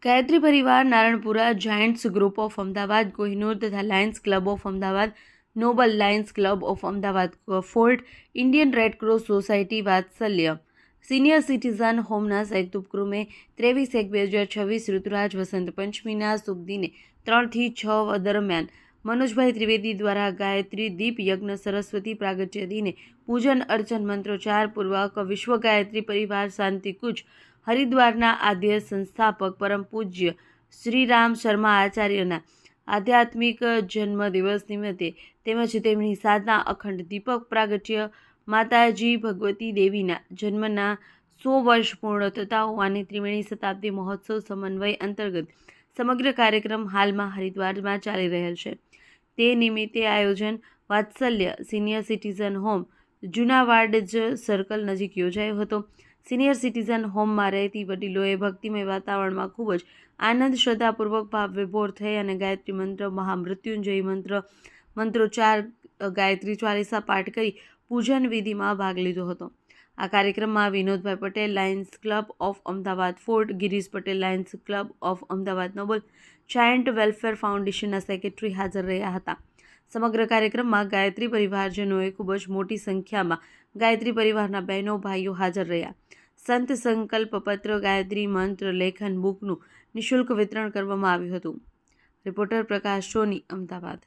Gayatri Parivar, Naranpura, Giants group of Ahmedabad, Kohinoor તથા Lions club of Ahmedabad, Noble Lions club of Ahmedabad, Fort, Indian Red Cross Society, Vatsalya senior citizen હોમના સંયુક્ત ઉપક્રમે 23/1/2026 ઋતુરાજ વસંત પંચમીના શુભ દિને 3 થી 6 દરમિયાન મનોજભાઈ ત્રિવેદી દ્વારા ગાયત્રી દીપ યજ્ઞ સરસ્વતી પ્રાગટ્ય દિને પૂજન અર્ચન મંત્રોચ્ચાર પૂર્વક વિશ્વ ગાયત્રી પરિવાર શાંતિકુંજ હરિદ્વારના આદ્ય સંસ્થાપક પરમ પૂજ્ય શ્રીરામ શર્મા આચાર્યના આધ્યાત્મિક જન્મદિવસ નિમિત્તે તેમજ તેમની સાધના અખંડ દીપક પ્રાગટ્ય માતાજી ભગવતી દેવીના જન્મના 100 વર્ષ પૂર્ણ થતા હોવાની ત્રિવેણી શતાબ્દી મહોત્સવ સમન્વય અંતર્ગત સમગ્ર કાર્યક્રમ હાલમાં હરિદ્વારમાં ચાલી રહેલ છે. તે નિમિત્તે આયોજન વાત્સલ્ય સિનિયર સિટીઝન હોમ જૂના વાડજ સર્કલ નજીક યોજાયો હતો. સિનિયર સિટીઝન હોમમાં રહેતી વડીલોએ ભક્તિમય વાતાવરણમાં ખૂબ જ આનંદ શ્રદ્ધાપૂર્વક ભાવ વિભોર થઈ અને ગાયત્રી મંત્ર, મહામૃત્યુંજય મંત્ર, મંત્રોચ્ચાર, ગાયત્રી ચાલીસા પાઠ કરી પૂજન વિધિમાં ભાગ લીધો હતો. આ કાર્યક્રમમાં Vinodbhai Patel, lions club of Ahmedabad fort, Girish Patel, lions club of Ahmedabad noble, giant welfare ફાઉન્ડેશનના સેક્રેટરી હાજર રહ્યા હતા. સમગ્ર કાર્યક્રમમાં ગાયત્રી પરિવારજનોએ ખૂબ જ મોટી સંખ્યામાં ગાયત્રી પરિવારના બહેનો ભાઈઓ હાજર રહ્યા. સંત સંકલ્પ પત્ર, ગાયત્રી મંત્ર લેખન બુકનું નિઃશુલ્ક વિતરણ કરવામાં આવ્યું હતું. રિપોર્ટર પ્રકાશ સોની, અમદાવાદ.